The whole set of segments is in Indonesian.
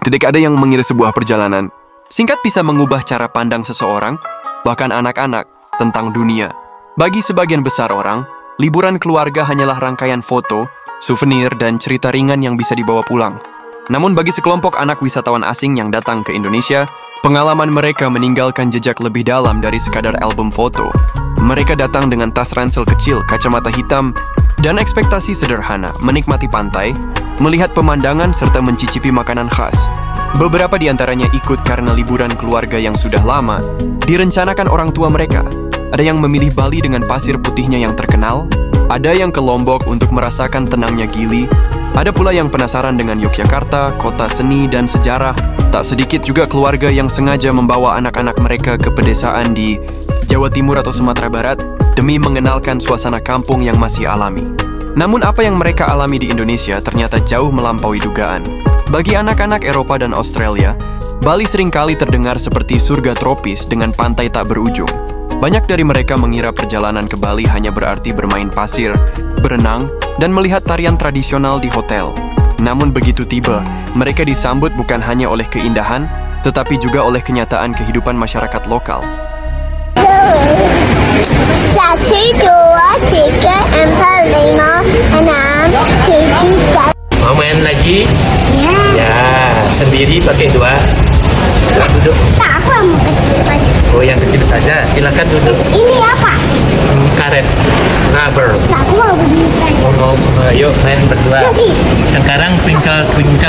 Tidak ada yang mengira sebuah perjalanan singkat bisa mengubah cara pandang seseorang, bahkan anak-anak, tentang dunia. Bagi sebagian besar orang, liburan keluarga hanyalah rangkaian foto, souvenir, dan cerita ringan yang bisa dibawa pulang. Namun bagi sekelompok anak wisatawan asing yang datang ke Indonesia, pengalaman mereka meninggalkan jejak lebih dalam dari sekadar album foto. Mereka datang dengan tas ransel kecil, kacamata hitam, dan ekspektasi sederhana, menikmati pantai, melihat pemandangan, serta mencicipi makanan khas. Beberapa di antaranya ikut karena liburan keluarga yang sudah lama direncanakan orang tua mereka. Ada yang memilih Bali dengan pasir putihnya yang terkenal, ada yang ke Lombok untuk merasakan tenangnya Gili, ada pula yang penasaran dengan Yogyakarta, kota seni dan sejarah. Tak sedikit juga keluarga yang sengaja membawa anak-anak mereka ke pedesaan di Jawa Timur atau Sumatera Barat demi mengenalkan suasana kampung yang masih alami. Namun apa yang mereka alami di Indonesia ternyata jauh melampaui dugaan. Bagi anak-anak Eropa dan Australia, Bali seringkali terdengar seperti surga tropis dengan pantai tak berujung. Banyak dari mereka mengira perjalanan ke Bali hanya berarti bermain pasir, berenang, dan melihat tarian tradisional di hotel. Namun begitu tiba, mereka disambut bukan hanya oleh keindahan, tetapi juga oleh kenyataan kehidupan masyarakat lokal. 1, 2, 3, 4, 5, 6, 7. Mau main lagi? Ya, sendiri pakai 2. Duduk. Tak, aku mau kecil saja. Oh, yang kecil saja. Silakan duduk. Ini apa? Karet. Rubber. Tak, aku mau begini saja. Oh, yuk main berdua. Lagi. Sekarang twinkle. 1, 2,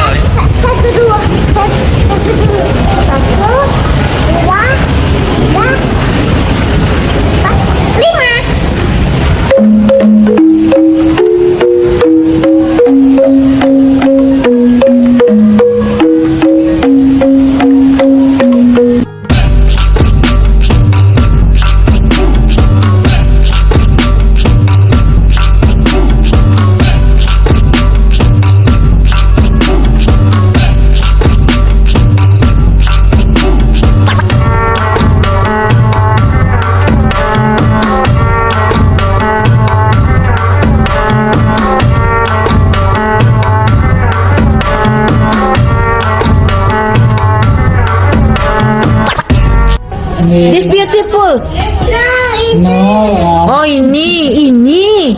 This beautiful. No, Oh, ini.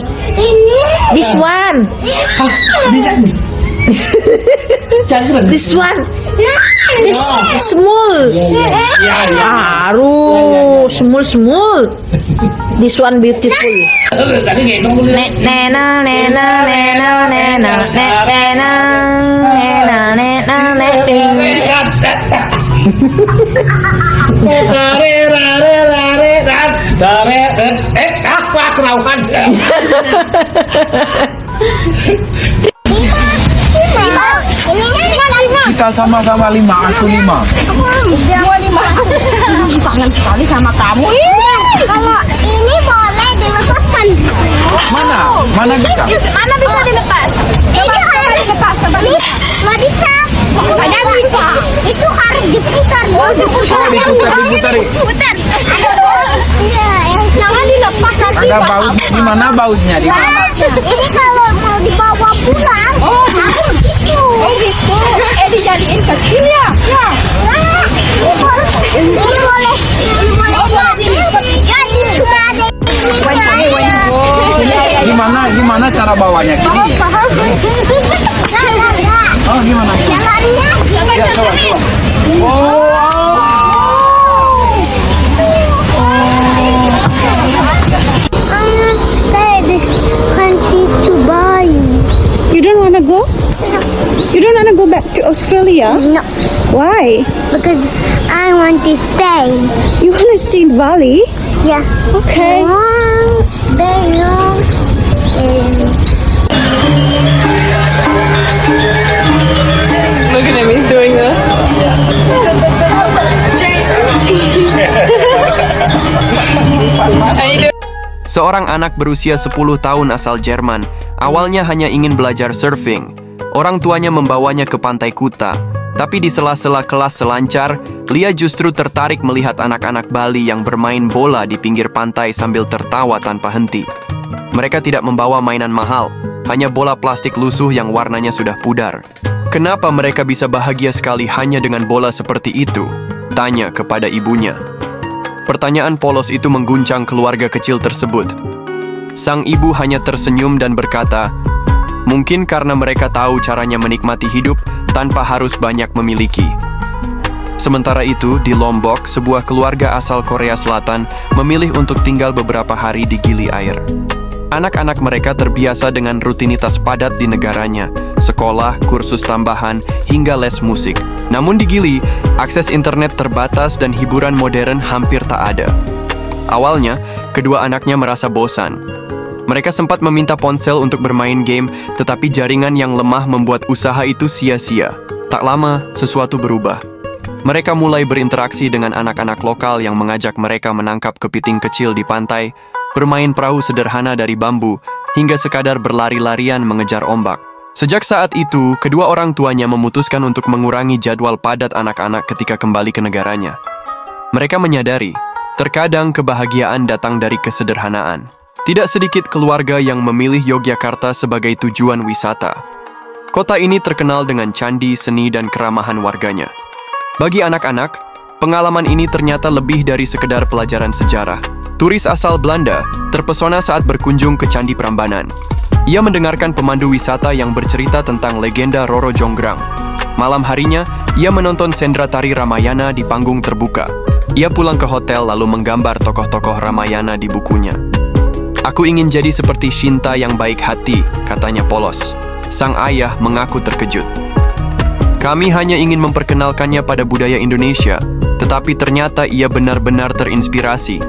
This one. This one. This small. Small. This one beautiful. Kita sama-sama 5, aku 5. Kangen sekali sama kamu. Kalau ini boleh dilepaskan. Mana bisa? Mana bisa dilepas? Ini harus dilepas. Nggak bisa. Nggak bisa. Itu harus diputar. Diputari. Putar. Iya, Jangan dilepas nanti. Ada bautnya, di mana bautnya? Di mana? ini kalau mau dibawa pulang. Oh, Gitu. gitu. Dijadiin kecil ya? Ya. Nah, ini boleh. Jadi cuma ada Gimana cara bawanya? Gini ya? Oh, gimana? Jalannya. Ya, coba. Oh. This country to Bali. You don't want to go? You don't want to go back to Australia? No, Why? because I want to stay. You want to stay in Bali? Yeah. Okay. Very long. Look at him, he's doing the... Seorang anak berusia 10 tahun asal Jerman awalnya hanya ingin belajar surfing. Orang tuanya membawanya ke pantai Kuta. Tapi di sela-sela kelas selancar, Lia justru tertarik melihat anak-anak Bali yang bermain bola di pinggir pantai sambil tertawa tanpa henti. Mereka tidak membawa mainan mahal, hanya bola plastik lusuh yang warnanya sudah pudar. Kenapa mereka bisa bahagia sekali hanya dengan bola seperti itu? Tanya kepada ibunya. Pertanyaan polos itu mengguncang keluarga kecil tersebut. Sang ibu hanya tersenyum dan berkata, mungkin karena mereka tahu caranya menikmati hidup tanpa harus banyak memiliki. Sementara itu, di Lombok, sebuah keluarga asal Korea Selatan memilih untuk tinggal beberapa hari di Gili Air. Anak-anak mereka terbiasa dengan rutinitas padat di negaranya, sekolah, kursus tambahan, hingga les musik. Namun di Gili, akses internet terbatas dan hiburan modern hampir tak ada. Awalnya, kedua anaknya merasa bosan. Mereka sempat meminta ponsel untuk bermain game, tetapi jaringan yang lemah membuat usaha itu sia-sia. Tak lama, sesuatu berubah. Mereka mulai berinteraksi dengan anak-anak lokal yang mengajak mereka menangkap kepiting kecil di pantai, bermain perahu sederhana dari bambu, hingga sekadar berlari-larian mengejar ombak. Sejak saat itu, kedua orang tuanya memutuskan untuk mengurangi jadwal padat anak-anak ketika kembali ke negaranya. Mereka menyadari, terkadang kebahagiaan datang dari kesederhanaan. Tidak sedikit keluarga yang memilih Yogyakarta sebagai tujuan wisata. Kota ini terkenal dengan candi, seni, dan keramahan warganya. Bagi anak-anak, pengalaman ini ternyata lebih dari sekedar pelajaran sejarah. Turis asal Belanda terpesona saat berkunjung ke Candi Prambanan. Ia mendengarkan pemandu wisata yang bercerita tentang legenda Roro Jonggrang. Malam harinya, ia menonton sendra tari Ramayana di panggung terbuka. Ia pulang ke hotel lalu menggambar tokoh-tokoh Ramayana di bukunya. Aku ingin jadi seperti Shinta yang baik hati, katanya polos. Sang ayah mengaku terkejut. Kami hanya ingin memperkenalkannya pada budaya Indonesia, tetapi ternyata ia benar-benar terinspirasi.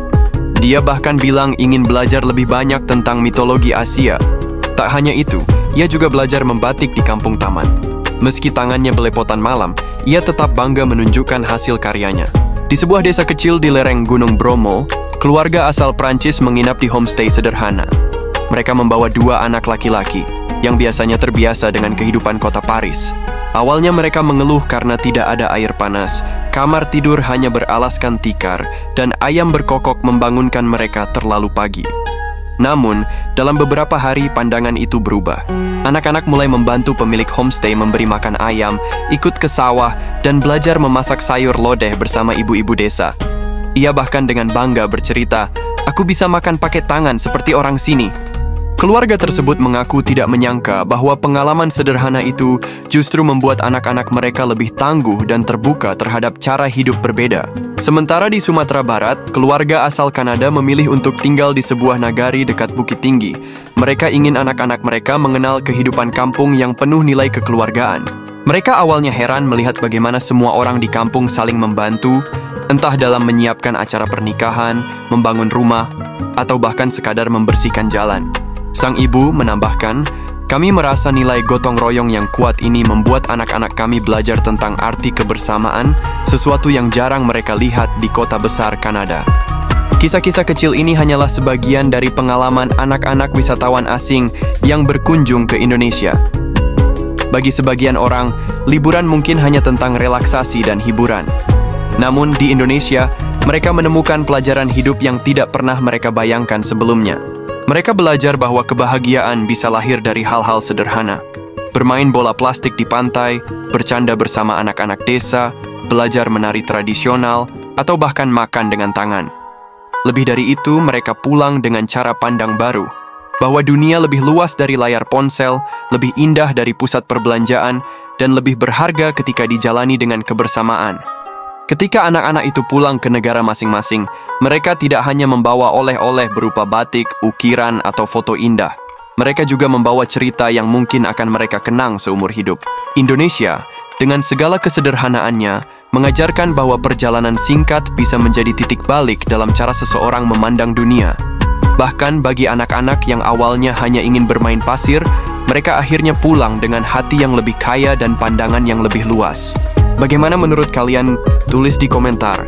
Dia bahkan bilang ingin belajar lebih banyak tentang mitologi Asia. Tak hanya itu, ia juga belajar membatik di kampung taman. Meski tangannya belepotan malam, ia tetap bangga menunjukkan hasil karyanya. Di sebuah desa kecil di lereng Gunung Bromo, keluarga asal Prancis menginap di homestay sederhana. Mereka membawa 2 anak laki-laki, yang biasanya terbiasa dengan kehidupan kota Paris. Awalnya mereka mengeluh karena tidak ada air panas, kamar tidur hanya beralaskan tikar, dan ayam berkokok membangunkan mereka terlalu pagi. Namun, dalam beberapa hari pandangan itu berubah. Anak-anak mulai membantu pemilik homestay memberi makan ayam, ikut ke sawah, dan belajar memasak sayur lodeh bersama ibu-ibu desa. Ia bahkan dengan bangga bercerita, "Aku bisa makan pakai tangan seperti orang sini." Keluarga tersebut mengaku tidak menyangka bahwa pengalaman sederhana itu justru membuat anak-anak mereka lebih tangguh dan terbuka terhadap cara hidup berbeda. Sementara di Sumatera Barat, keluarga asal Kanada memilih untuk tinggal di sebuah nagari dekat Bukit Tinggi. Mereka ingin anak-anak mereka mengenal kehidupan kampung yang penuh nilai kekeluargaan. Mereka awalnya heran melihat bagaimana semua orang di kampung saling membantu, entah dalam menyiapkan acara pernikahan, membangun rumah, atau bahkan sekadar membersihkan jalan. Sang ibu menambahkan, kami merasa nilai gotong royong yang kuat ini membuat anak-anak kami belajar tentang arti kebersamaan, sesuatu yang jarang mereka lihat di kota besar Kanada. Kisah-kisah kecil ini hanyalah sebagian dari pengalaman anak-anak wisatawan asing yang berkunjung ke Indonesia. Bagi sebagian orang, liburan mungkin hanya tentang relaksasi dan hiburan. Namun di Indonesia, mereka menemukan pelajaran hidup yang tidak pernah mereka bayangkan sebelumnya. Mereka belajar bahwa kebahagiaan bisa lahir dari hal-hal sederhana. Bermain bola plastik di pantai, bercanda bersama anak-anak desa, belajar menari tradisional, atau bahkan makan dengan tangan. Lebih dari itu, mereka pulang dengan cara pandang baru, bahwa dunia lebih luas dari layar ponsel, lebih indah dari pusat perbelanjaan, dan lebih berharga ketika dijalani dengan kebersamaan. Ketika anak-anak itu pulang ke negara masing-masing, mereka tidak hanya membawa oleh-oleh berupa batik, ukiran, atau foto indah. Mereka juga membawa cerita yang mungkin akan mereka kenang seumur hidup. Indonesia, dengan segala kesederhanaannya, mengajarkan bahwa perjalanan singkat bisa menjadi titik balik dalam cara seseorang memandang dunia. Bahkan bagi anak-anak yang awalnya hanya ingin bermain pasir, mereka akhirnya pulang dengan hati yang lebih kaya dan pandangan yang lebih luas. Bagaimana menurut kalian? Tulis di komentar.